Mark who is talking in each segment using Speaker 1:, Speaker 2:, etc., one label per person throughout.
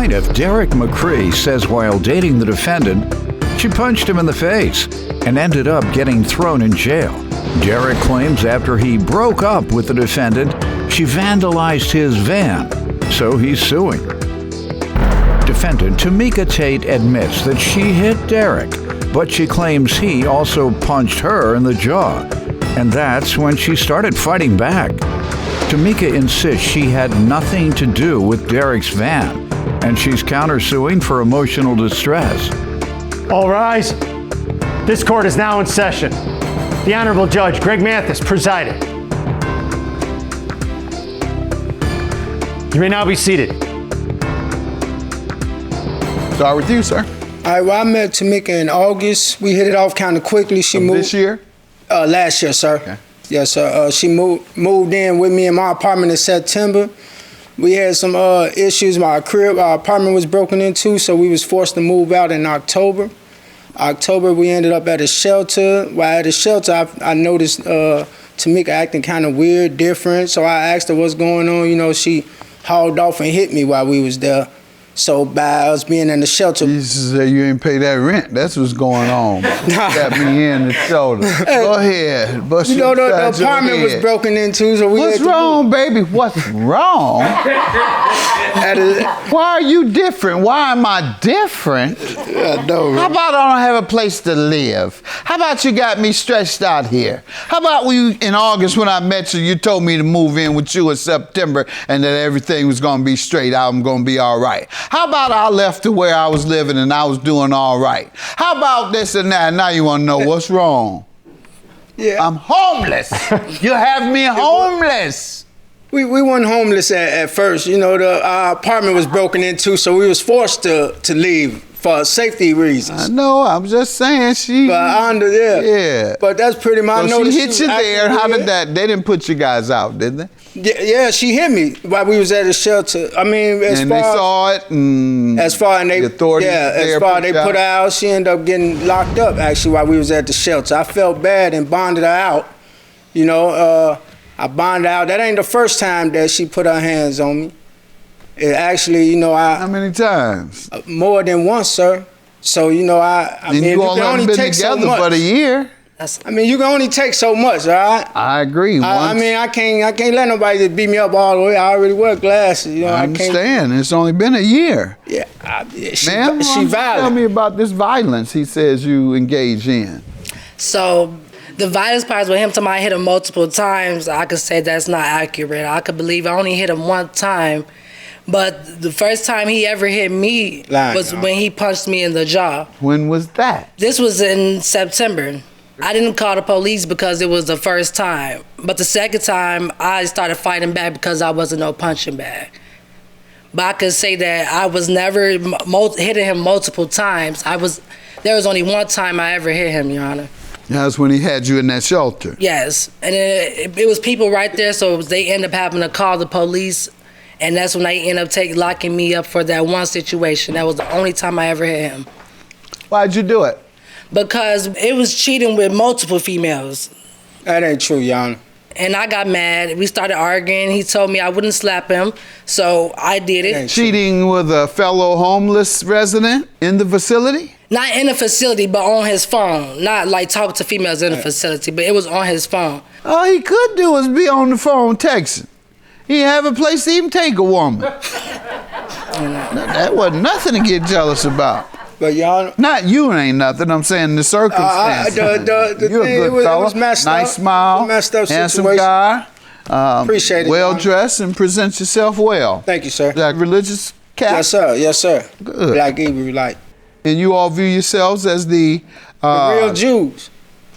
Speaker 1: plaintiff, Derek McCree, says while dating the defendant, she punched him in the face and ended up getting thrown in jail. Derek claims after he broke up with the defendant, she vandalized his van, so he's suing. Defendant Tamika Tate admits that she hit Derek, but she claims he also punched her in the jaw, and that's when she started fighting back. Tamika insists she had nothing to do with Derek's van, and she's countersuing for emotional distress.
Speaker 2: All rise. This court is now in session. The Honorable Judge Greg Mathis presiding. You may now be seated.
Speaker 3: Start with you, sir.
Speaker 4: All right, well, I met Tamika in August. We hit it off kind of quickly. She moved
Speaker 3: this year?
Speaker 4: Last year, sir.
Speaker 3: Okay.
Speaker 4: Yes, sir. She moved in with me in my apartment in September. We had some issues. Our apartment was broken into, so we was forced to move out in October. We ended up at a shelter. While at the shelter, I noticed Tamika acting kind of weird, different. So I asked her what's going on. You know, she hauled off and hit me while we was there. So by us being in the shelter,
Speaker 3: You say you ain't pay that rent. That's what's going on. Got me in the shoulder. Go ahead. Bust
Speaker 4: you know,
Speaker 3: your
Speaker 4: the
Speaker 3: side your
Speaker 4: apartment was
Speaker 3: head.
Speaker 4: broken into. So we
Speaker 3: What's
Speaker 4: had to
Speaker 3: wrong, baby? What's wrong? Why are you different? Why am I different?
Speaker 4: I know,
Speaker 3: How about I don't have a place to live? How about you got me stretched out here? How about in August when I met you, you told me to move in with you in September and that everything was going to be straight, I'm going to be all right. How about I left to where I was living and I was doing all right? How about this and that? Now you want to know what's wrong?
Speaker 4: Yeah.
Speaker 3: I'm homeless. You have me homeless.
Speaker 4: We weren't homeless at first. You know, our apartment was broken into, so we was forced to leave for safety reasons.
Speaker 3: I know, I'm just saying
Speaker 4: Yeah. But that's pretty much.
Speaker 3: So she hit you there. How did that? They didn't put you guys out, did they?
Speaker 4: Yeah, she hit me while we was at the shelter. I mean,
Speaker 3: they saw it.
Speaker 4: As far as they put her out, she ended up getting locked up actually while we was at the shelter. I felt bad and bonded her out. You know, I bonded her out. That ain't the first time that she put her hands on me. It actually, you know,
Speaker 3: How many times?
Speaker 4: More than once, sir. So, you know, I mean, you can only take so much.
Speaker 3: Been together for a year.
Speaker 4: I mean, you can only take so much, all right?
Speaker 3: I agree.
Speaker 4: I mean, I can't let nobody just beat me up all the way. I already wear glasses, you know.
Speaker 3: I understand. It's only been a year.
Speaker 4: Yeah, she
Speaker 3: violent. Tell me about this violence he says you engage in.
Speaker 5: So the violence part with him, somebody hit him multiple times, I could say that's not accurate. I could believe I only hit him one time. But the first time he ever hit me was when he punched me in the jaw.
Speaker 3: When was that?
Speaker 5: This was in September. I didn't call the police because it was the first time. But the second time, I started fighting back because I wasn't no punching bag. But I could say that I was never hitting him multiple times. There was only one time I ever hit him, Your Honor.
Speaker 3: That's when he had you in that shelter.
Speaker 5: Yes, and it was people right there, so they end up having to call the police. And that's when they end up locking me up for that one situation. That was the only time I ever hit him.
Speaker 3: Why'd you do it?
Speaker 5: Because it was cheating with multiple females.
Speaker 4: That ain't true, Your Honor.
Speaker 5: And I got mad. We started arguing. He told me I wouldn't slap him, so I did it.
Speaker 3: Cheating with a fellow homeless resident in the facility?
Speaker 5: Not in the facility, but on his phone. Not like talking to females in the facility, but it was on his phone.
Speaker 3: All he could do was be on the phone texting. He didn't have a place to even take a woman. That wasn't nothing to get jealous about.
Speaker 4: But y'all,
Speaker 3: not you ain't nothing. I'm saying the circumstances. You're a good fella, nice smile, handsome guy.
Speaker 4: Appreciate it.
Speaker 3: Well dressed and present yourself well.
Speaker 4: Thank you, sir.
Speaker 3: Like religious Catholic?
Speaker 4: Yes, sir. Yes, sir.
Speaker 3: Good.
Speaker 4: Black Hebrew, like.
Speaker 3: And you all view yourselves as the
Speaker 4: real Jews.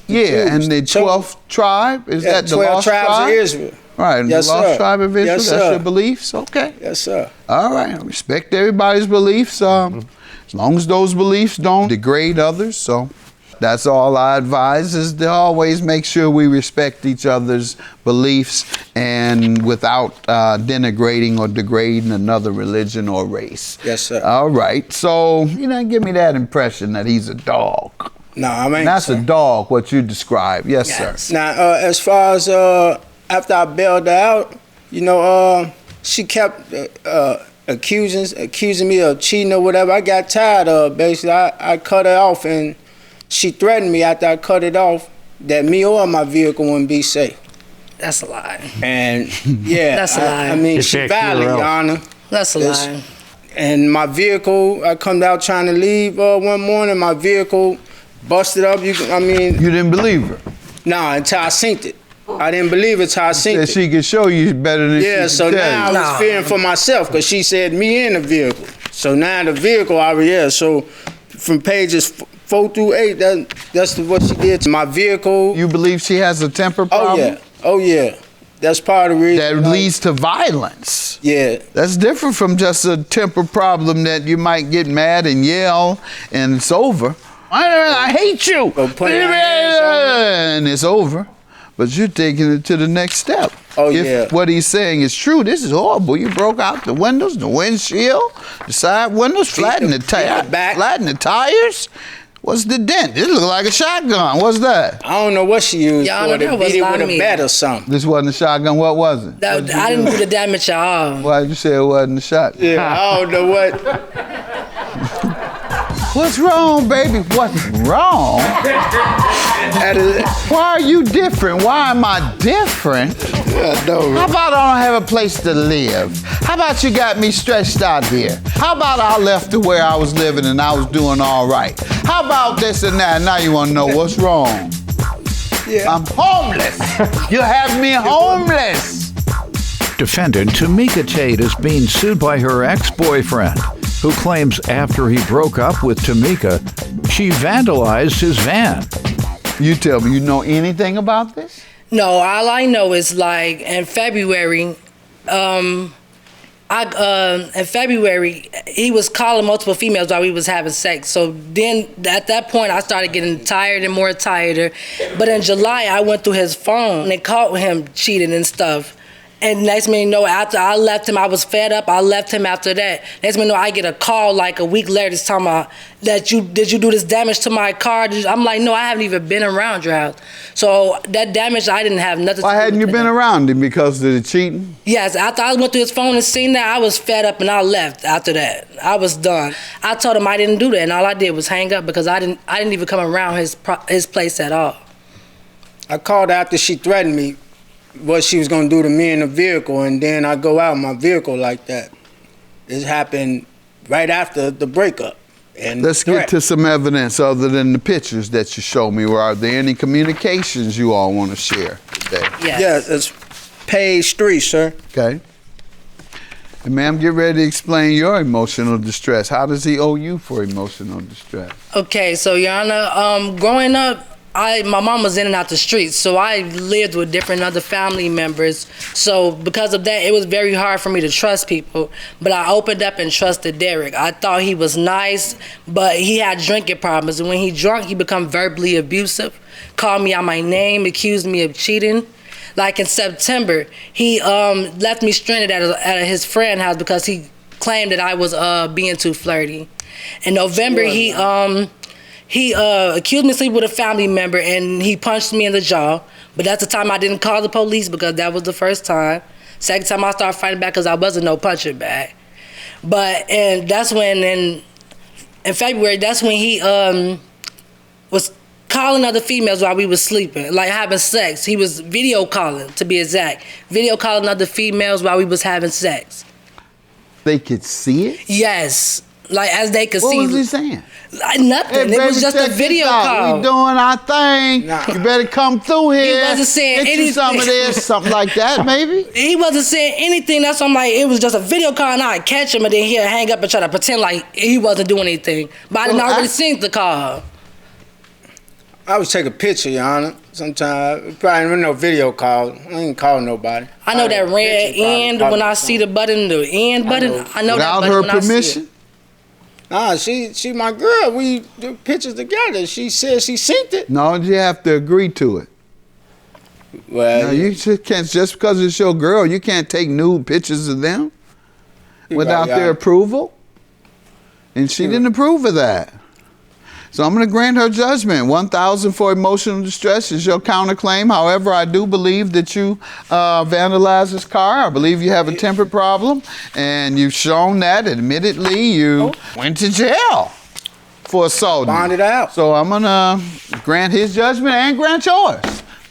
Speaker 3: Yeah, and the 12th tribe? Is that the
Speaker 4: 12
Speaker 3: lost
Speaker 4: tribes
Speaker 3: tribe?
Speaker 4: of Israel.
Speaker 3: Right, and
Speaker 4: yes,
Speaker 3: the lost
Speaker 4: sir.
Speaker 3: tribe of Israel,
Speaker 4: yes,
Speaker 3: that's
Speaker 4: sir.
Speaker 3: your beliefs? Okay.
Speaker 4: Yes, sir.
Speaker 3: All right, I respect everybody's beliefs, as long as those beliefs don't degrade others. So that's all I advise, is to always make sure we respect each other's beliefs and without denigrating or degrading another religion or race.
Speaker 4: Yes, sir.
Speaker 3: All right, so you didn't give me that impression that he's a dog.
Speaker 4: No, I mean,
Speaker 3: that's a dog, what you described. Yes, sir.
Speaker 4: Now, as far as after I bailed her out, you know, she kept accusing me of cheating or whatever. I got tired of, basically. I cut her off, and she threatened me after I cut it off that me or my vehicle wouldn't be safe.
Speaker 5: That's a lie.
Speaker 4: And yeah,
Speaker 5: That's a lie.
Speaker 4: I mean,
Speaker 2: It's
Speaker 4: she
Speaker 2: that
Speaker 4: violent,
Speaker 2: QRL.
Speaker 4: Your Honor.
Speaker 5: That's a lie.
Speaker 4: And my vehicle, I come out trying to leave one morning, my vehicle busted up. You
Speaker 3: didn't believe her?
Speaker 4: Nah, until I synced it. I didn't believe it till I synced
Speaker 3: That
Speaker 4: it.
Speaker 3: she could show you better than she
Speaker 4: Yeah,
Speaker 3: could
Speaker 4: so
Speaker 3: tell
Speaker 4: now
Speaker 3: you.
Speaker 4: I was fearing for myself because she said me in the vehicle. So now the vehicle, so from pages 4 through 8, that's what she did to my vehicle.
Speaker 3: You believe she has a temper problem?
Speaker 4: Oh yeah. That's part of the reason.
Speaker 3: That leads to violence.
Speaker 4: Yeah.
Speaker 3: That's different from just a temper problem that you might get mad and yell and it's over. I hate you. And it's over. But you're taking it to the next step. If what he's saying is true, this is horrible. You broke out the windows, the windshield, the side windows, flattened the tires. What's the dent? This looks like a shotgun. What's that?
Speaker 4: I don't know what she used for. They beat it with a bat or something.
Speaker 3: This wasn't a shotgun. What was it?
Speaker 5: I didn't do the damage at all.
Speaker 3: Why did you say it wasn't a shotgun?
Speaker 4: Yeah, I don't know what.
Speaker 3: What's wrong, baby? What's wrong? Why are you different? Why am I different? How about I don't have a place to live? How about you got me stretched out here? How about I left to where I was living and I was doing all right? How about this and that? Now you want to know what's wrong?
Speaker 4: Yeah.
Speaker 3: I'm homeless. You have me homeless.
Speaker 1: Defendant Tamika Tate is being sued by her ex-boyfriend, who claims after he broke up with Tamika, she vandalized his van.
Speaker 3: You tell me, you know anything about this?
Speaker 5: No, all I know is like in February, he was calling multiple females while we was having sex. So then at that point, I started getting tired and more tired. But in July, I went through his phone and caught him cheating and stuff. And next minute you know, after I left him, I was fed up. I left him after that. Next minute you know, I get a call like a week later talking about that did you do this damage to my car? I'm like, no, I haven't even been around your house. So that damage, I didn't have nothing to do with it.
Speaker 3: Why hadn't you been around him? Because of the cheating?
Speaker 5: Yes, after I went through his phone and seen that, I was fed up and I left after that. I was done. I told him I didn't do that, and all I did was hang up because I didn't even come around his place at all.
Speaker 4: I called after she threatened me what she was gonna do to me in the vehicle, and then I go out in my vehicle like that. It happened right after the breakup. And
Speaker 3: let's get to some evidence other than the pictures that you showed me. Are there any communications you all want to share today?
Speaker 5: Yes.
Speaker 4: Yeah, it's page 3, sir.
Speaker 3: Okay. And ma'am, get ready to explain your emotional distress. How does he owe you for emotional distress?
Speaker 5: Okay, so Your Honor, growing up, my mom was in and out the streets, so I lived with different other family members. So because of that, it was very hard for me to trust people. But I opened up and trusted Derek. I thought he was nice, but he had drinking problems. And when he drunk, he become verbally abusive, called me out my name, accused me of cheating. Like in September, he left me stranded at his friend's house because he claimed that I was being too flirty. In November, he accused me of sleeping with a family member and he punched me in the jaw. But that's the time I didn't call the police because that was the first time. Second time I started fighting back because I wasn't no punching bag. And that's when in February, that's when he was calling other females while we was sleeping, like having sex. He was video calling, to be exact. Video calling other females while we was having sex.
Speaker 3: They could see it?
Speaker 5: Yes. Like as they could see.
Speaker 3: What was he saying?
Speaker 5: Like, nothing.
Speaker 3: Hey,
Speaker 5: it was just a video call.
Speaker 3: We doing our thing.
Speaker 4: Nah.
Speaker 3: You better come through here.
Speaker 5: He wasn't saying
Speaker 3: Get
Speaker 5: anything.
Speaker 3: you some of this, something like that, maybe.
Speaker 5: He wasn't saying anything. That's why I'm like, it was just a video call, and I'd catch him, and then he'd hang up and try to pretend like he wasn't doing anything. But I didn't already seen the call.
Speaker 4: I would take a picture, Your Honor. Sometimes probably no video call. I ain't call nobody.
Speaker 5: I know that red end when I see the button, the end button. I know that
Speaker 3: Without
Speaker 5: button
Speaker 3: her
Speaker 5: when I see it.
Speaker 3: permission?
Speaker 4: Nah, she my girl. We do pictures together. She said she synced it.
Speaker 3: No, you have to agree to it.
Speaker 4: Well,
Speaker 3: No, you can't, just because it's your girl, you can't take nude pictures of them without their approval. And she didn't approve of that. So I'm going to grant her judgment. $1,000 for emotional distress is your counterclaim. However, I do believe that you vandalized this car. I believe you have a temper problem, and you've shown that. Admittedly, you went to jail for assault.
Speaker 4: Bonded out.
Speaker 3: So I'm going to grant his judgment and grant yours.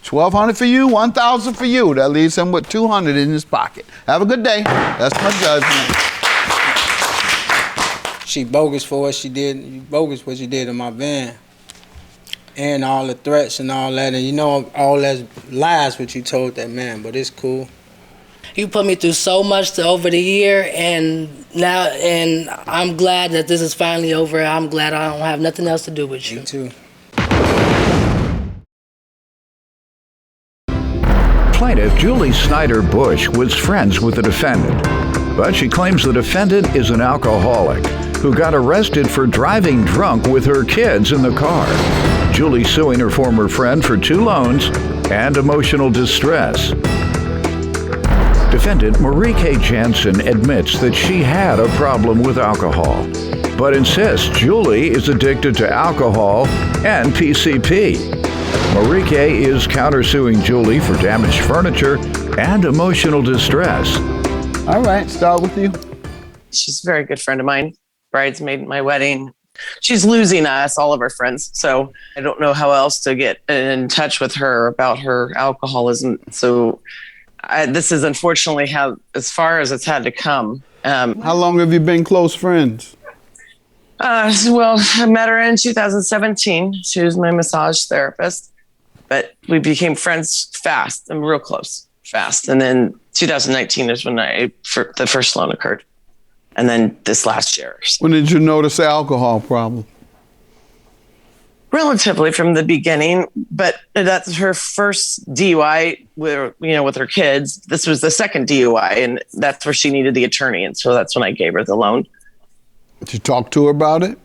Speaker 3: $1,200 for you, $1,000 for you. That leaves him with $200 in his pocket. Have a good day. That's my judgment.
Speaker 4: She bogus for what she did. Bogus what she did in my van, and all the threats and all that. And you know all that lies what you told that man. But it's cool.
Speaker 5: You put me through so much over the year, and I'm glad that this is finally over. I'm glad I don't have nothing else to do with you.
Speaker 4: Me too.
Speaker 1: Plaintiff Julie Snyder Bush was friends with the defendant, but she claims the defendant is an alcoholic who got arrested for driving drunk with her kids in the car. Julie suing her former friend for 2 loans and emotional distress. Defendant Marie K. Jansen admits that she had a problem with alcohol, but insists Julie is addicted to alcohol and PCP. Marie K. is countersuing Julie for damaged furniture and emotional distress.
Speaker 3: All right, start with you.
Speaker 6: She's a very good friend of mine. Bridesmaid at my wedding. She's losing us, all of our friends. So I don't know how else to get in touch with her about her alcoholism. So this is unfortunately as far as it's had to come.
Speaker 3: How long have you been close friends?
Speaker 6: Well, I met her in 2017. She was my massage therapist, but we became friends fast and real close fast. And then 2019 is when the first loan occurred. And then this last year.
Speaker 3: When did you notice the alcohol problem?
Speaker 6: Relatively from the beginning, but that's her first DUI with her kids. This was the second DUI, and that's where she needed the attorney. And so that's when I gave her the loan.
Speaker 3: Did you talk to her about it?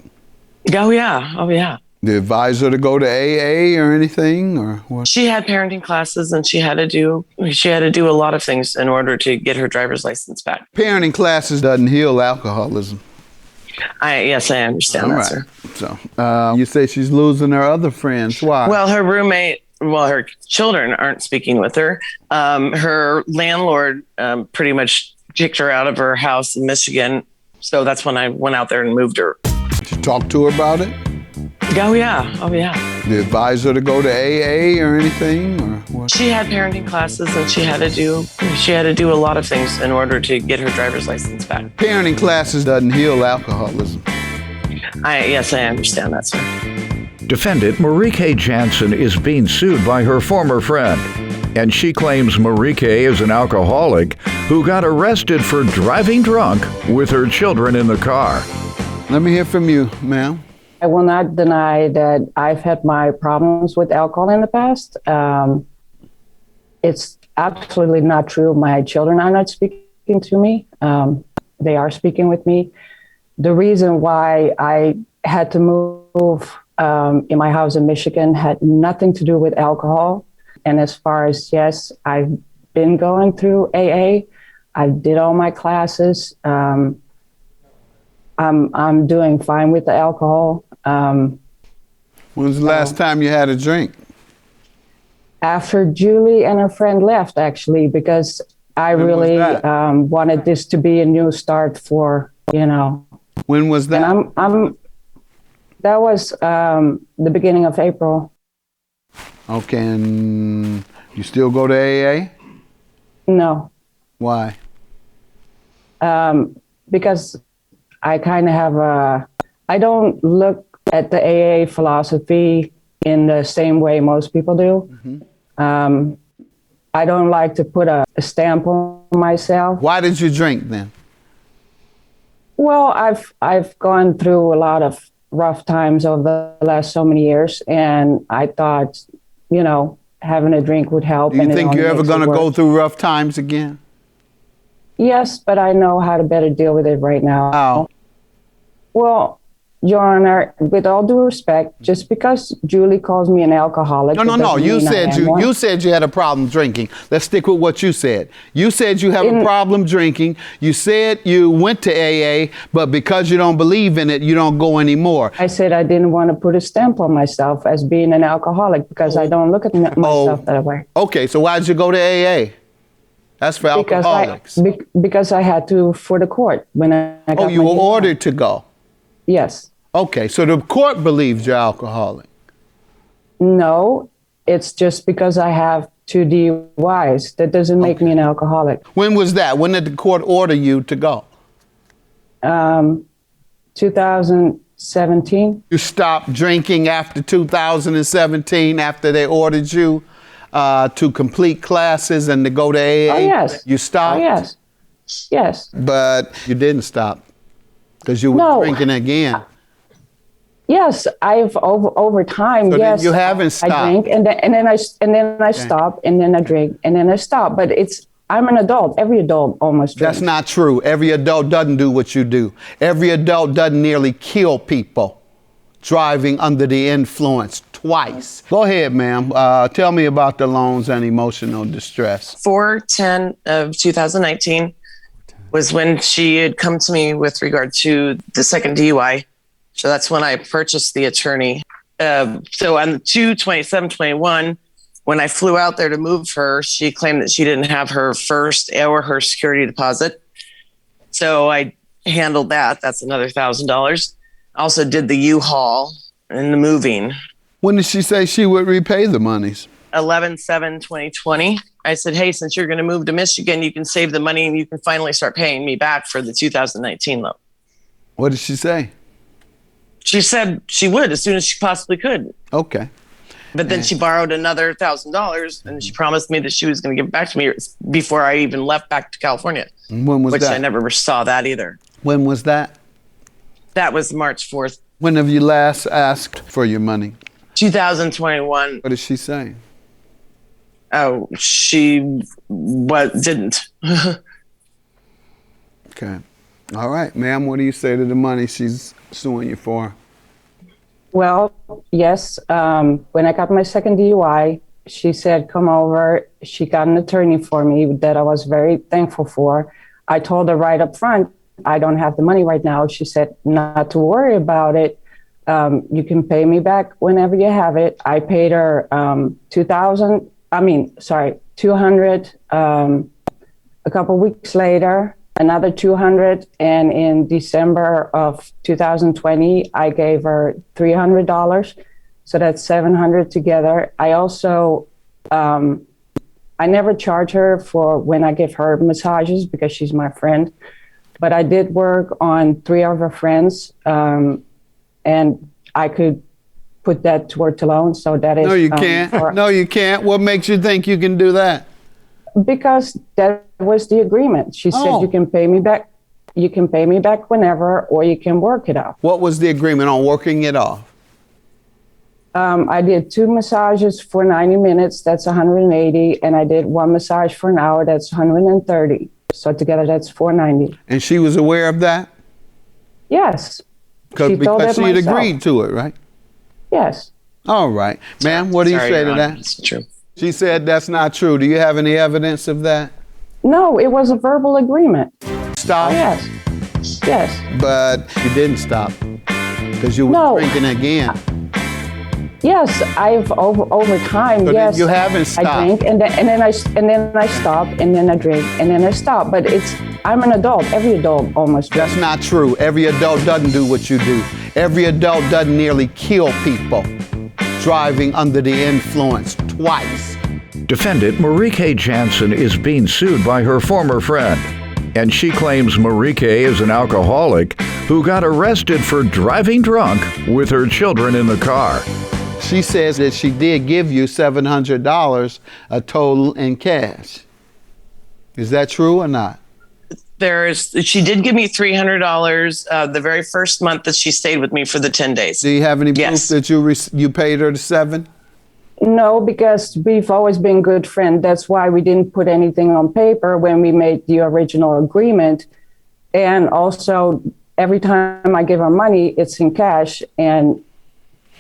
Speaker 6: Oh, yeah.
Speaker 3: Did you advise her to go to AA or anything, or what?
Speaker 6: She had parenting classes, and she had to do a lot of things in order to get her driver's license back.
Speaker 3: Parenting classes doesn't heal alcoholism.
Speaker 6: Yes, I understand that, sir.
Speaker 3: So you say she's losing her other friends. Why?
Speaker 6: Well, her children aren't speaking with her. Her landlord pretty much kicked her out of her house in Michigan. So that's when I went out there and moved her.
Speaker 3: Did you talk to her about it?
Speaker 6: Oh, yeah.
Speaker 3: Did you advise her to go to AA or anything, or what?
Speaker 6: She had parenting classes, and she had to do a lot of things in order to get her driver's license back.
Speaker 3: Parenting classes doesn't heal alcoholism.
Speaker 6: Yes, I understand that, sir.
Speaker 1: Defendant Marie K. Jansen is being sued by her former friend, and she claims Marie K. is an alcoholic who got arrested for driving drunk with her children in the car.
Speaker 3: Let me hear from you, ma'am.
Speaker 7: I will not deny that I've had my problems with alcohol in the past. It's absolutely not true. My children are not speaking to me. They are speaking with me. The reason why I had to move in my house in Michigan had nothing to do with alcohol. And as far as, yes, I've been going through AA. I did all my classes. I'm doing fine with the alcohol.
Speaker 3: When was the last time you had a drink?
Speaker 7: After Julie and her friend left, actually, because I really wanted this to be a new start for,
Speaker 3: When was that?
Speaker 7: And that was the beginning of April.
Speaker 3: Okay, and you still go to AA?
Speaker 7: No.
Speaker 3: Why?
Speaker 7: Because I kind of have I don't look at the AA philosophy in the same way most people do. Mm-hmm. I don't like to put a stamp on myself.
Speaker 3: Why did you drink then?
Speaker 7: Well, I've gone through a lot of rough times over the last so many years, and I thought, having a drink would help.
Speaker 3: Do you think you're ever going to go through rough times again?
Speaker 7: Yes, but I know how to better deal with it right now.
Speaker 3: How?
Speaker 7: Well, Your Honor, with all due respect, just because Julie calls me an alcoholic.
Speaker 3: No. You said you had a problem drinking. Let's stick with what you said. You said you have a problem drinking. You said you went to AA, but because you don't believe in it, you don't go anymore.
Speaker 7: I said I didn't want to put a stamp on myself as being an alcoholic because I don't look at myself that way.
Speaker 3: Okay, so why'd you go to AA? That's for alcoholics.
Speaker 7: Because I had to for the court when I got
Speaker 3: Oh, you
Speaker 7: my
Speaker 3: were
Speaker 7: DUI.
Speaker 3: ordered to go.
Speaker 7: Yes.
Speaker 3: Okay, so the court believes you're alcoholic.
Speaker 7: No, it's just because I have 2 DUIs. That doesn't make me an alcoholic.
Speaker 3: When was that? When did the court order you to go?
Speaker 7: 2017.
Speaker 3: You stopped drinking after 2017, after they ordered you to complete classes and to go to AA?
Speaker 7: Oh, yes.
Speaker 3: You stopped?
Speaker 7: Oh, yes. Yes.
Speaker 3: But you didn't stop because you were drinking again.
Speaker 7: Yes, I've over time.
Speaker 3: So
Speaker 7: yes,
Speaker 3: you haven't stopped.
Speaker 7: I drink and then I stop and then I drink and then I stop. But I'm an adult. Every adult almost drinks.
Speaker 3: That's not true. Every adult doesn't do what you do. Every adult doesn't nearly kill people driving under the influence twice. Go ahead, ma'am. Tell me about the loans and emotional distress.
Speaker 6: 4/10 of 2019 was when she had come to me with regard to the second DUI. So that's when I purchased the attorney. So on the 2/27/21, when I flew out there to move her, she claimed that she didn't have her first or her security deposit. So I handled that. That's another $1,000. Also did the U-Haul and the moving.
Speaker 3: When did she say she would repay the monies?
Speaker 6: 11/7/2020. I said, hey, since you're going to move to Michigan, you can save the money and you can finally start paying me back for the 2019 loan.
Speaker 3: What did she say?
Speaker 6: She said she would as soon as she possibly could.
Speaker 3: Okay.
Speaker 6: But then she borrowed another $1,000 and she promised me that she was going to give it back to me before I even left back to California.
Speaker 3: When was that?
Speaker 6: Which I never saw that either.
Speaker 3: When was that?
Speaker 6: That was March 4th.
Speaker 3: When have you last asked for your money?
Speaker 6: 2021.
Speaker 3: What did she say?
Speaker 6: Oh, she didn't.
Speaker 3: Okay. All right, ma'am, what do you say to the money she's suing you for?
Speaker 7: Well, yes. When I got my second DUI, she said, come over. She got an attorney for me that I was very thankful for. I told her right up front, I don't have the money right now. She said, not to worry about it. You can pay me back whenever you have it. I paid her $200 a couple weeks later, another $200, and in December of 2020, I gave her $300. So that's $700 together. I also, I never charge her for when I give her massages because she's my friend, but I did work on 3 of her friends, and I could put that towards the loan. So that is.
Speaker 3: No, you can't. No, you can't. What makes you think you can do that?
Speaker 7: Because that was the agreement. She said, you can pay me back. You can pay me back whenever, or you can work it off.
Speaker 3: What was the agreement on working it off?
Speaker 7: I did 2 massages for 90 minutes. That's 180. And I did 1 massage for an hour. That's 130. So together, that's 490.
Speaker 3: And she was aware of that?
Speaker 7: Yes.
Speaker 3: Because she had agreed to it, right?
Speaker 7: Yes.
Speaker 3: All right. Ma'am, what do you say to that?
Speaker 6: That's true.
Speaker 3: She said that's not true. Do you have any evidence of that?
Speaker 7: No, it was a verbal agreement.
Speaker 3: Stop?
Speaker 7: Yes. Yes.
Speaker 3: But you didn't stop because you were drinking again.
Speaker 7: Yes, I've over time.
Speaker 3: So
Speaker 7: yes,
Speaker 3: you haven't stopped.
Speaker 7: I drink and then I stop and then I drink and then I stop. But I'm an adult. Every adult almost.
Speaker 3: That's not true. Every adult doesn't do what you do. Every adult doesn't nearly kill people driving under the influence twice.
Speaker 1: Defendant Marieke Jansen is being sued by her former friend, and she claims Marieke is an alcoholic who got arrested for driving drunk with her children in the car.
Speaker 3: She says that she did give you $700 a total in cash. Is that true or not?
Speaker 6: She did give me $300 the very first month that she stayed with me for the 10 days.
Speaker 3: Do you have any proof that you paid her the $7?
Speaker 7: No, because we've always been good friends. That's why we didn't put anything on paper when we made the original agreement. And also, every time I give her money, it's in cash.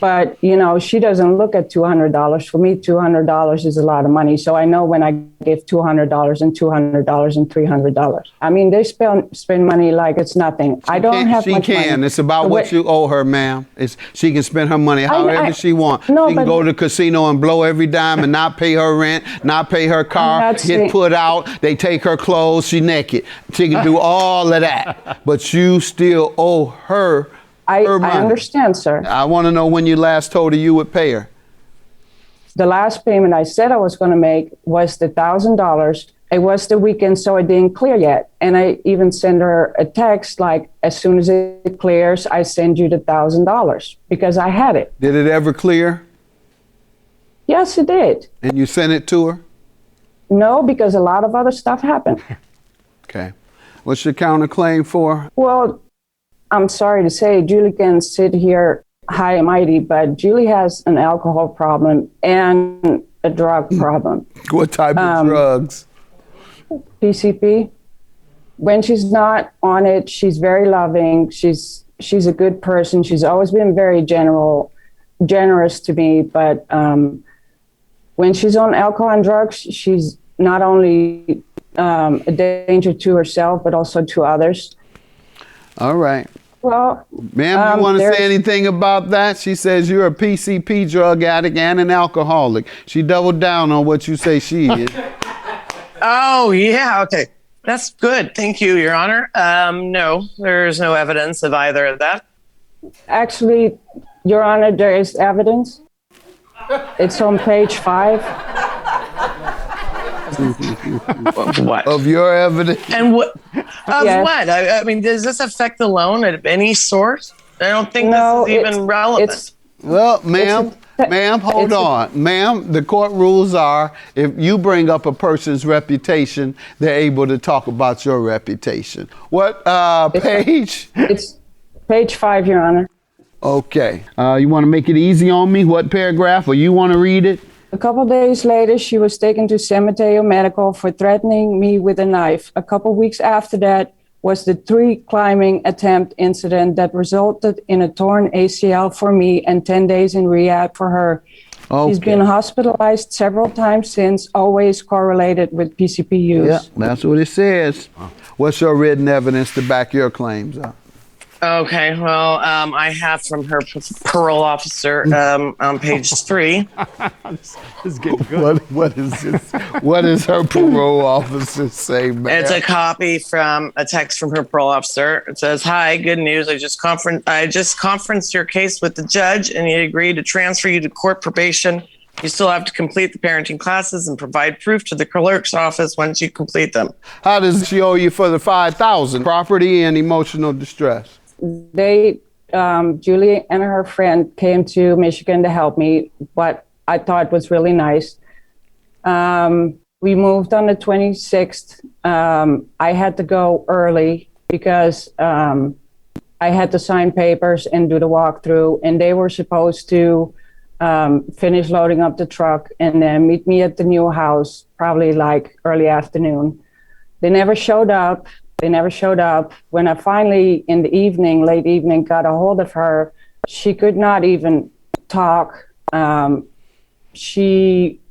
Speaker 7: But, she doesn't look at $200. For me, $200 is a lot of money. So I know when I give $200 and $200 and $300. I mean, they spend money like it's nothing. I don't have much money.
Speaker 8: She can. It's about what you owe her, ma'am. She can spend her money however she wants.
Speaker 7: No,
Speaker 8: she can go to the casino and blow every dime and not pay her rent, not pay her car, get put out. They take her clothes. She naked. She can do all of that. But you still owe her. I
Speaker 7: understand, sir.
Speaker 8: I want to know when you last told her you would pay her.
Speaker 7: The last payment I said I was going to make was the $1,000. It was the weekend, so it didn't clear yet. And I even sent her a text like, as soon as it clears, I send you the $1,000 because I had it.
Speaker 8: Did it ever clear?
Speaker 7: Yes, it did.
Speaker 8: And you sent it to her?
Speaker 7: No, because a lot of other stuff happened.
Speaker 8: Okay. What's your counterclaim for?
Speaker 7: Well, I'm sorry to say, Julie can sit here high and mighty, but Julie has an alcohol problem and a drug problem.
Speaker 8: What type of drugs?
Speaker 7: PCP. When she's not on it, she's very loving. She's a good person. She's always been very generous to me. But when she's on alcohol and drugs, she's not only a danger to herself, but also to others.
Speaker 8: All right.
Speaker 7: Well,
Speaker 8: ma'am, you want to say anything about that? She says you're a PCP drug addict and an alcoholic. She doubled down on what you say she is.
Speaker 6: Oh, yeah. Okay. That's good. Thank you, Your Honor. No, there's no evidence of either of that.
Speaker 7: Actually, Your Honor, there is evidence. It's on page 5.
Speaker 6: What?
Speaker 8: Of your evidence?
Speaker 6: And what? Of
Speaker 7: Yes.
Speaker 6: what? I mean, does this affect the loan of any sort? I don't think
Speaker 7: No,
Speaker 6: this is even relevant.
Speaker 8: Well, ma'am, hold on. Ma'am, the court rules are if you bring up a person's reputation, they're able to talk about your reputation. What page?
Speaker 7: It's page 5, Your Honor.
Speaker 8: Okay. You want to make it easy on me? What paragraph? Or you want to read it?
Speaker 7: A couple days later, she was taken to San Mateo Medical for threatening me with a knife. A couple weeks after that was the tree climbing attempt incident that resulted in a torn ACL for me and 10 days in rehab for her.
Speaker 8: Okay.
Speaker 7: She's been hospitalized several times since, always correlated with PCP use.
Speaker 8: Yeah, that's what it says. What's your written evidence to back your claims up?
Speaker 6: Okay, well, I have from her parole officer on page 3.
Speaker 2: This is getting good.
Speaker 8: What is this? What does her parole officer say, man?
Speaker 6: It's a copy from a text from her parole officer. It says, "Hi, good news. I just conferenced your case with the judge, and he agreed to transfer you to court probation. You still have to complete the parenting classes and provide proof to the clerk's office once you complete them."
Speaker 8: How does she owe you for the $5,000? Property and emotional distress.
Speaker 7: Julie and her friend came to Michigan to help me, what I thought was really nice. We moved on the 26th. I had to go early because I had to sign papers and do the walkthrough, and they were supposed to finish loading up the truck and then meet me at the new house, probably like early afternoon. They never showed up. When I finally, in the evening, late evening, got a hold of her, she could not even talk. She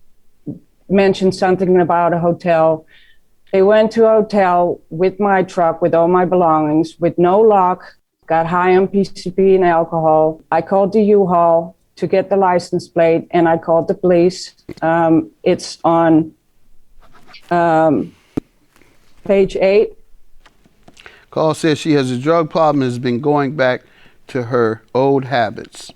Speaker 7: mentioned something about a hotel. They went to a hotel with my truck, with all my belongings, with no lock, got high on PCP and alcohol. I called the U-Haul to get the license plate, and I called the police. It's on page 8.
Speaker 8: Call says she has a drug problem and has been going back to her old habits.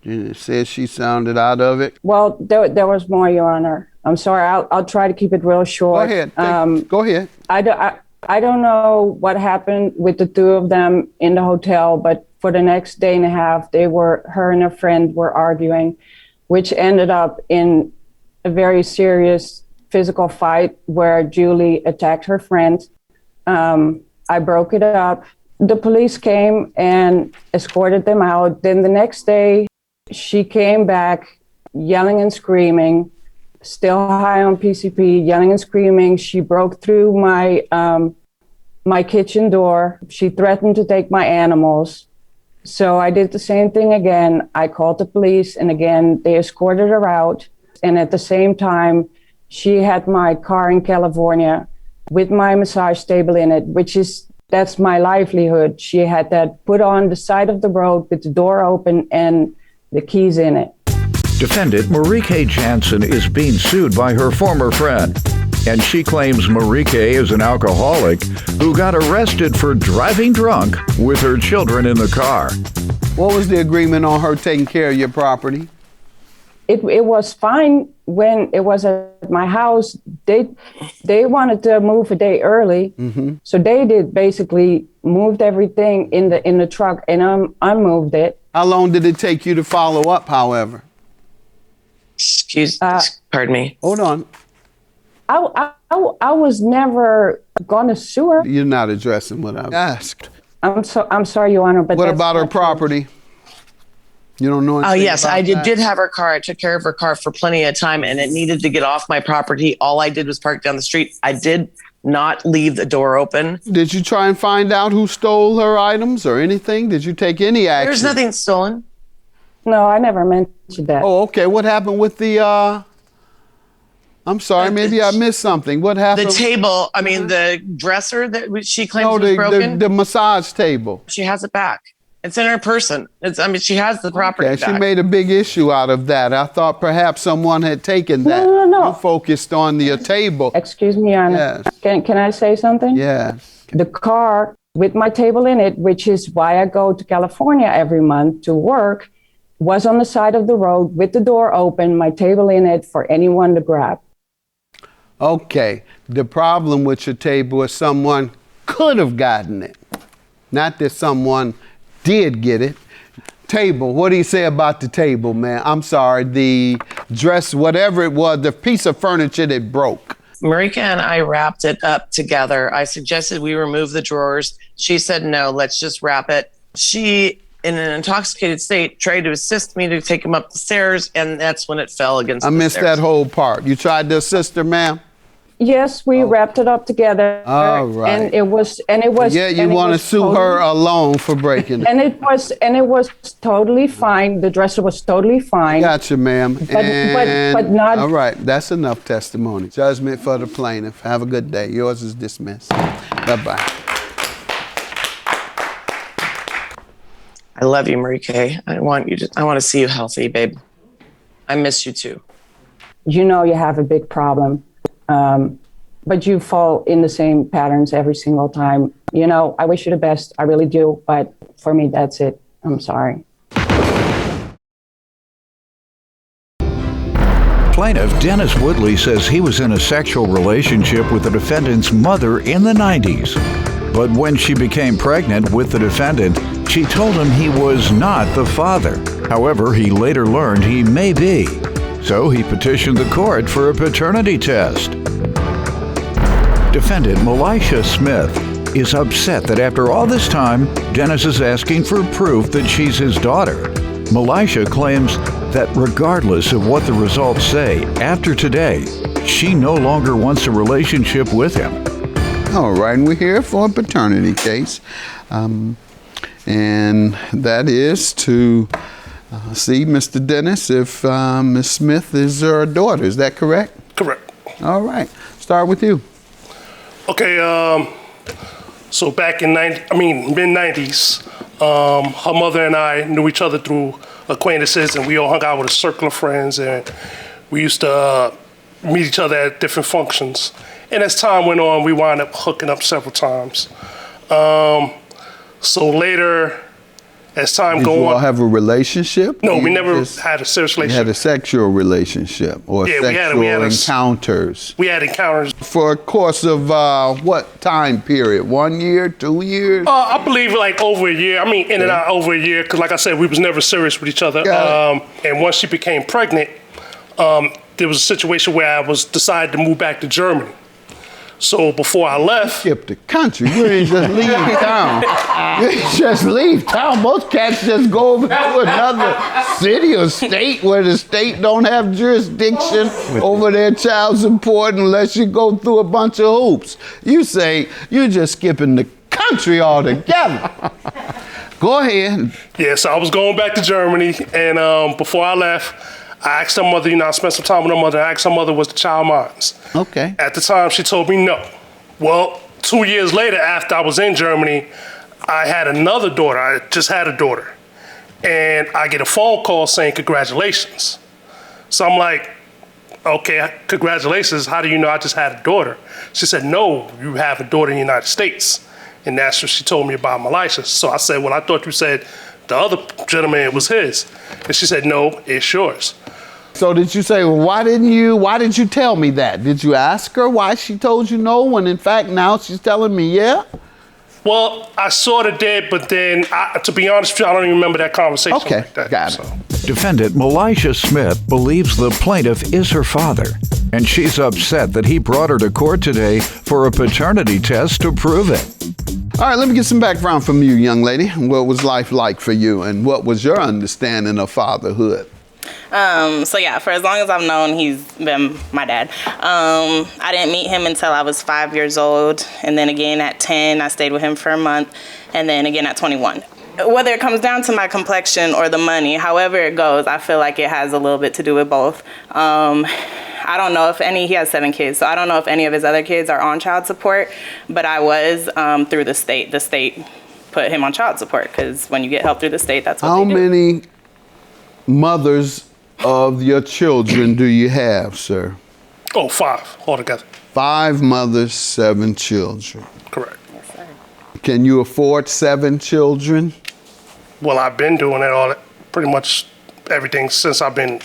Speaker 8: It says she sounded out of it.
Speaker 7: Well, there was more, Your Honor. I'm sorry. I'll try to keep it real short.
Speaker 8: Go ahead. Go ahead.
Speaker 7: I don't know what happened with the two of them in the hotel, but for the next day and a half, her and her friend were arguing, which ended up in a very serious physical fight where Julie attacked her friend. I broke it up. The police came and escorted them out. Then the next day, she came back yelling and screaming, still high on PCP, yelling and screaming. She broke through my my kitchen door. She threatened to take my animals. So I did the same thing again. I called the police, and again, they escorted her out. And at the same time, she had my car in California with my massage table in it, that's my livelihood. She had that put on the side of the road with the door open and the keys in it.
Speaker 1: Defendant Marieke Jansen is being sued by her former friend, and she claims Marieke is an alcoholic who got arrested for driving drunk with her children in the car.
Speaker 8: What was the agreement on her taking care of your property?
Speaker 7: It was fine when it was at my house. They wanted to move a day early, so they did basically moved everything in the truck, and I moved it.
Speaker 8: How long did it take you to follow up, however?
Speaker 6: Pardon me.
Speaker 8: Hold on.
Speaker 7: I was never gonna sue her.
Speaker 8: You're not addressing what I asked.
Speaker 7: I'm sorry, Your Honor, but
Speaker 8: what
Speaker 7: that's
Speaker 8: about her
Speaker 7: not true.
Speaker 8: property? You don't know anything
Speaker 6: yes,
Speaker 8: about
Speaker 6: I
Speaker 8: that?
Speaker 6: did have her car. I took care of her car for plenty of time, and it needed to get off my property. All I did was park down the street. I did not leave the door open.
Speaker 8: Did you try and find out who stole her items or anything? Did you take any action?
Speaker 6: There's nothing stolen.
Speaker 7: No, I never mentioned that.
Speaker 8: Oh, okay. What happened with the, I'm sorry, maybe I missed something. What happened?
Speaker 6: The table, the dresser that she claims was broken.
Speaker 8: The massage table.
Speaker 6: She has it back. It's in her person. She has the property back.
Speaker 8: She made a big issue out of that. I thought perhaps someone had taken that.
Speaker 7: No.
Speaker 8: You focused on the table.
Speaker 7: Excuse me, Your Honor.
Speaker 8: Yes.
Speaker 7: Can I say something?
Speaker 8: Yes.
Speaker 7: The car with my table in it, which is why I go to California every month to work, was on the side of the road with the door open, my table in it for anyone to grab.
Speaker 8: Okay. The problem with your table is someone could have gotten it. Not that someone did get it. Table, what do you say about the table, man? I'm sorry, the dress, whatever it was, the piece of furniture that broke.
Speaker 6: Marieke and I wrapped it up together. I suggested we remove the drawers. She said, no, let's just wrap it. She, in an intoxicated state, tried to assist me to take him up the stairs, and that's when it fell against the stairs.
Speaker 8: I missed that whole part. You tried to assist her, ma'am?
Speaker 7: Yes, we wrapped it up together.
Speaker 8: All right.
Speaker 7: And it was.
Speaker 8: Yeah, you want to sue her alone for breaking it.
Speaker 7: And it was totally fine. The dresser was totally fine.
Speaker 8: Gotcha, ma'am.
Speaker 7: But not.
Speaker 8: All right, that's enough testimony. Judgment for the plaintiff. Have a good day. Yours is dismissed. Bye-bye.
Speaker 6: I love you, Marieke. I want to see you healthy, babe. I miss you too.
Speaker 7: You know you have a big problem. But you fall in the same patterns every single time. You know, I wish you the best. I really do. But for me, that's it. I'm sorry.
Speaker 1: Plaintiff Dennis Woodley says he was in a sexual relationship with the defendant's mother in the 90s. But when she became pregnant with the defendant, she told him he was not the father. However, he later learned he may be. So he petitioned the court for a paternity test. Defendant Malisha Smith is upset that after all this time, Dennis is asking for proof that she's his daughter. Malisha claims that regardless of what the results say, after today, she no longer wants a relationship with him.
Speaker 8: All right, and we're here for a paternity case. And that is to see Mr. Dennis if Ms. Smith is her daughter. Is that correct?
Speaker 9: Correct.
Speaker 8: All right. Start with you.
Speaker 9: Okay, so back in mid-90s, her mother and I knew each other through acquaintances, and we all hung out with a circle of friends, and we used to meet each other at different functions. And as time went on, we wound up hooking up several times. So later, as time
Speaker 8: Did you all have a relationship?
Speaker 9: No, we never had a serious relationship.
Speaker 8: You had a sexual relationship or sexual encounters?
Speaker 9: We had encounters.
Speaker 8: For a course of what time period? 1 year, 2 years?
Speaker 9: I believe like over a year. In and out over a year, because like I said, we was never serious with each other. And once she became pregnant, there was a situation where I was decided to move back to Germany. So before I left,
Speaker 8: Skip the country. You ain't just leave town. You ain't just leave town. Most cats just go over to another city or state where the state don't have jurisdiction over their child support unless you go through a bunch of hoops. You say you're just skipping the country altogether. Go ahead.
Speaker 9: yeah, so I was going back to Germany, and before I left, I asked her mother, I spent some time with her mother. I asked her mother, was the child mine?
Speaker 8: Okay.
Speaker 9: At the time, she told me no. Well, 2 years later, after I was in Germany, I had another daughter. I just had a daughter. And I get a phone call saying, congratulations. So I'm like, okay, congratulations. How do you know I just had a daughter? She said, no, you have a daughter in the United States. And that's what she told me about my license. So I said, well, I thought you said the other gentleman, it was his. And she said, no, it's yours.
Speaker 8: So did you say, well, why did you tell me that? Did you ask her why she told you no when in fact now she's telling me yeah?
Speaker 9: Well, I sort of did, but then, to be honest with you, I don't even remember that conversation.
Speaker 8: Okay,
Speaker 9: like that,
Speaker 8: got it.
Speaker 9: so.
Speaker 1: Defendant Melisha Smith believes the plaintiff is her father, and she's upset that he brought her to court today for a paternity test to prove it.
Speaker 8: All right, let me get some background from you, young lady. What was life like for you, and what was your understanding of fatherhood?
Speaker 10: So yeah, for as long as I've known, he's been my dad. I didn't meet him until I was 5 years old. And then again at 10, I stayed with him for a month. And then again at 21. Whether it comes down to my complexion or the money, however it goes, I feel like it has a little bit to do with both. I don't know if he has 7 kids, so I don't know if any of his other kids are on child support, but I was through the state. The state put him on child support because when you get help through the state, that's what
Speaker 8: How
Speaker 10: they do.
Speaker 8: many mothers of your children do you have, sir?
Speaker 9: Oh, 5 altogether.
Speaker 8: 5 mothers, 7 children.
Speaker 9: Correct.
Speaker 10: Yes, sir.
Speaker 8: Can you afford 7 children?
Speaker 9: Well, I've been doing it pretty much everything since I've been,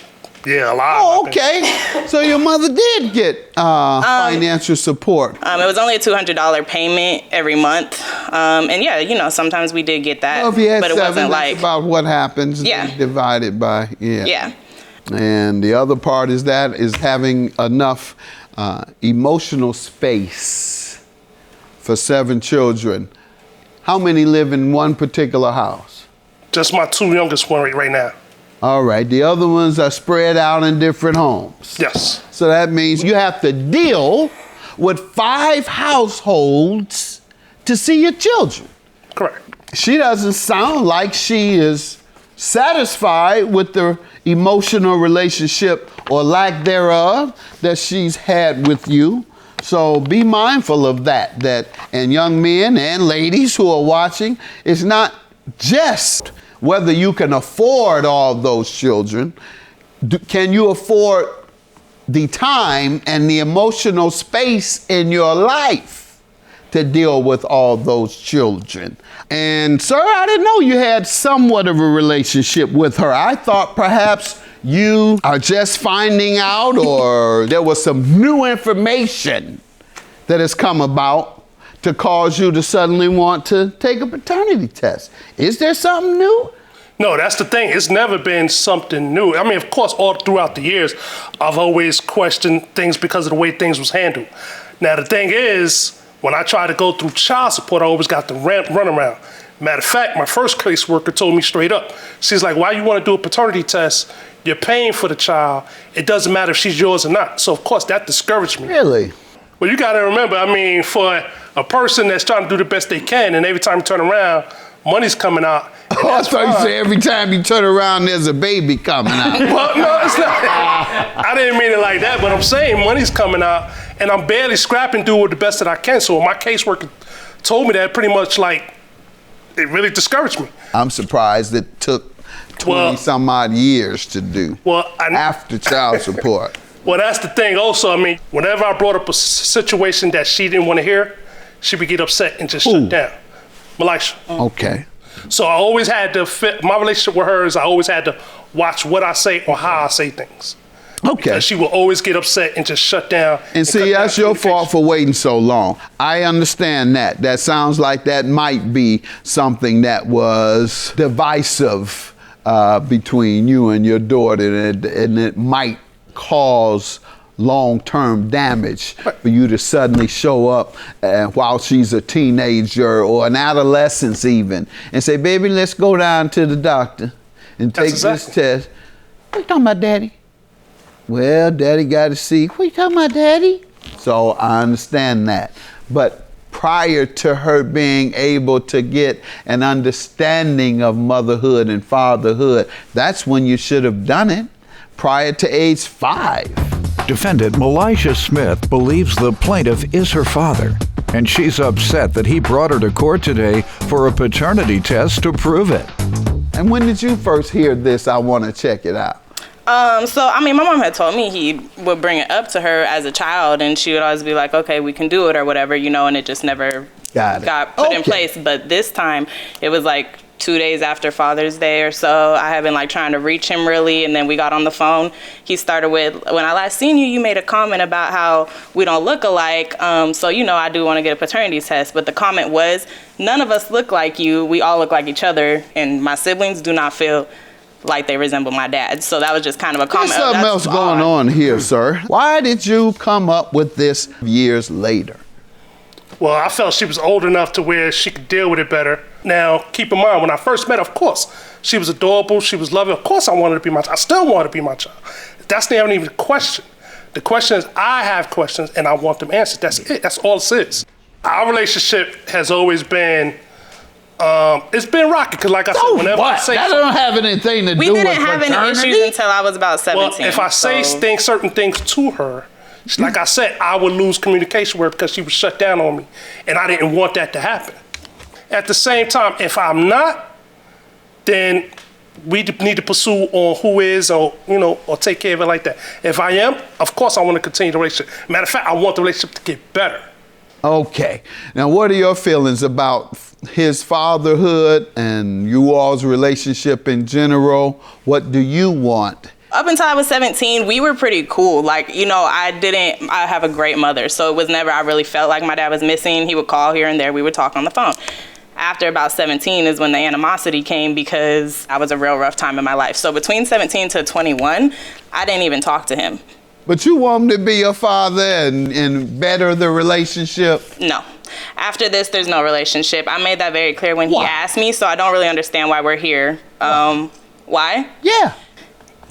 Speaker 9: alive.
Speaker 8: Oh, okay. So your mother did get financial support.
Speaker 10: It was only a $200 payment every month. And yeah, sometimes we did get that.
Speaker 8: Well, if you had
Speaker 10: but it
Speaker 8: 7,
Speaker 10: wasn't
Speaker 8: that's
Speaker 10: like,
Speaker 8: about what happens.
Speaker 10: Yeah.
Speaker 8: Divided by,
Speaker 10: yeah.
Speaker 8: And the other part is having enough emotional space for 7 children. How many live in one particular house?
Speaker 9: Just my 2 youngest one right now.
Speaker 8: All right. The other ones are spread out in different homes.
Speaker 9: Yes.
Speaker 8: So that means you have to deal with 5 households to see your children.
Speaker 9: Correct.
Speaker 8: She doesn't sound like she is satisfied with the emotional relationship or lack thereof that she's had with you. So be mindful of that. And young men and ladies who are watching, it's not just whether you can afford all those children. Can you afford the time and the emotional space in your life to deal with all those children? And sir, I didn't know you had somewhat of a relationship with her. I thought perhaps you are just finding out or there was some new information that has come about to cause you to suddenly want to take a paternity test. Is there something new?
Speaker 9: No, that's the thing. It's never been something new. I mean, of course, all throughout the years, I've always questioned things because of the way things was handled. Now, the thing is, when I tried to go through child support, I always got the run around. Matter of fact, my first caseworker told me straight up, she's like, why you want to do a paternity test? You're paying for the child. It doesn't matter if she's yours or not. So, of course, that discouraged me.
Speaker 8: Really?
Speaker 9: Well, you got to remember, I mean, for a person that's trying to do the best they can, and every time you turn around, money's coming out.
Speaker 8: Oh, I thought you said every time you turn around, there's a baby coming out.
Speaker 9: Well, no, it's not. I didn't mean it like that, but I'm saying money's coming out, and I'm barely scrapping, doing the best that I can. So my caseworker told me that pretty much like, it really discouraged me.
Speaker 8: I'm surprised it took 20 some odd years to do after child support.
Speaker 9: Well, that's the thing also. I mean, whenever I brought up a situation that she didn't want to hear, she would get upset and just shut down. Melisha.
Speaker 8: Okay.
Speaker 9: So I always had to fit, my relationship with her is I always had to watch what I say or how I say things.
Speaker 8: Okay.
Speaker 9: Because she will always get upset and just shut down.
Speaker 8: And see, that's your fault for waiting so long. I understand that. That sounds like that might be something that was divisive between you and your daughter, and it might cause long-term damage for you to suddenly show up while she's a teenager or an adolescent even and say, baby, let's go down to the doctor and take this test. What you talking about, Daddy? Well, Daddy got to see. What you talking about, Daddy? So I understand that. But prior to her being able to get an understanding of motherhood and fatherhood, that's when you should have done it, prior to age 5.
Speaker 1: Defendant Malijah Smith believes the plaintiff is her father, and she's upset that he brought her to court today for a paternity test to prove it.
Speaker 8: And when did you first hear this? I want to check it out.
Speaker 10: My mom had told me he would bring it up to her as a child, and she would always be like, okay, we can do it or whatever, and it just never got put in place. But this time, it was like 2 days after Father's Day or so. I had been trying to reach him really, and then we got on the phone. He started with, when I last seen you, you made a comment about how we don't look alike, so I do want to get a paternity test. But the comment was, none of us look like you, we all look like each other, and my siblings do not feel like they resemble my dad. So that was just kind of a comment.
Speaker 8: There's something else going on here, sir. Why did you come up with this years later?
Speaker 9: Well, I felt she was old enough to where she could deal with it better. Now, keep in mind, when I first met her, of course, she was adorable, she was loving. Of course I wanted to be my child. I still want to be my child. That's not even the question. The question is, I have questions and I want them answered. That's it. That's all it is. Our relationship has always been, it's been rocky, because like I said, whenever I say
Speaker 8: that don't have anything to do with paternity.
Speaker 10: We didn't have any issues until I was about 17.
Speaker 9: Well, if I say certain things to her, like I said, I would lose communication with her because she would shut down on me, and I didn't want that to happen. At the same time, if I'm not, then we need to pursue on who is, or take care of it like that. If I am, of course I want to continue the relationship. Matter of fact, I want the relationship to get better.
Speaker 8: Okay. Now, what are your feelings about his fatherhood and you all's relationship in general? What do you want?
Speaker 10: Up until I was 17, we were pretty cool. I have a great mother, so it was never, I really felt like my dad was missing. He would call here and there, we would talk on the phone. After about 17 is when the animosity came, because I was a real rough time in my life. So between 17 to 21, I didn't even talk to him.
Speaker 8: But you want him to be your father and better the relationship?
Speaker 10: No. After this, there's no relationship. I made that very clear when he asked me, so I don't really understand why we're here. Why?
Speaker 8: Yeah.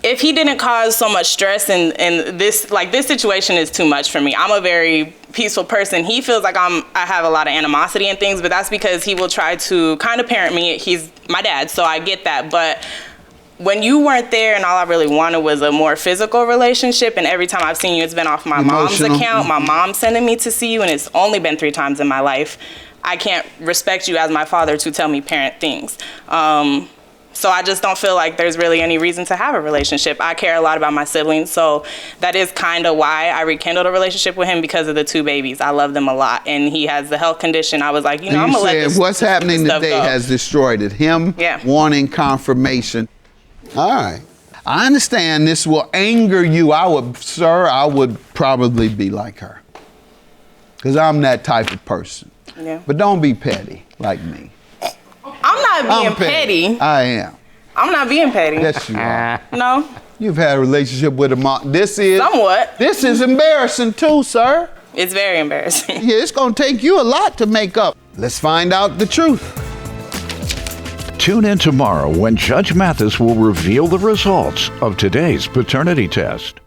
Speaker 10: If he didn't cause so much stress and this situation is too much for me. I'm a very peaceful person. He feels like I have a lot of animosity and things, but that's because he will try to kind of parent me. He's my dad, so I get that. But when you weren't there and all I really wanted was a more physical relationship, and every time I've seen you, it's been off my mom's account, my mom sending me to see you, and it's only been 3 times in my life. I can't respect you as my father to tell me parent things. So I just don't feel like there's really any reason to have a relationship. I care a lot about my siblings, so that is kind of why I rekindled a relationship with him, because of the 2 babies. I love them a lot, and he has the health condition. I was like, I'm gonna let this
Speaker 8: what's happening today has destroyed it. Him wanting confirmation. All right. I understand this will anger you. I would probably be like her, because I'm that type of person.
Speaker 10: Yeah.
Speaker 8: But don't be petty like me.
Speaker 10: I'm not being petty.
Speaker 8: I am.
Speaker 10: I'm not being petty.
Speaker 8: Yes, you are.
Speaker 10: No.
Speaker 8: You've had a relationship with a mom.
Speaker 10: Somewhat.
Speaker 8: This is embarrassing too, sir.
Speaker 10: It's very embarrassing.
Speaker 8: Yeah, it's going to take you a lot to make up. Let's find out the truth.
Speaker 1: Tune in tomorrow when Judge Mathis will reveal the results of today's paternity test.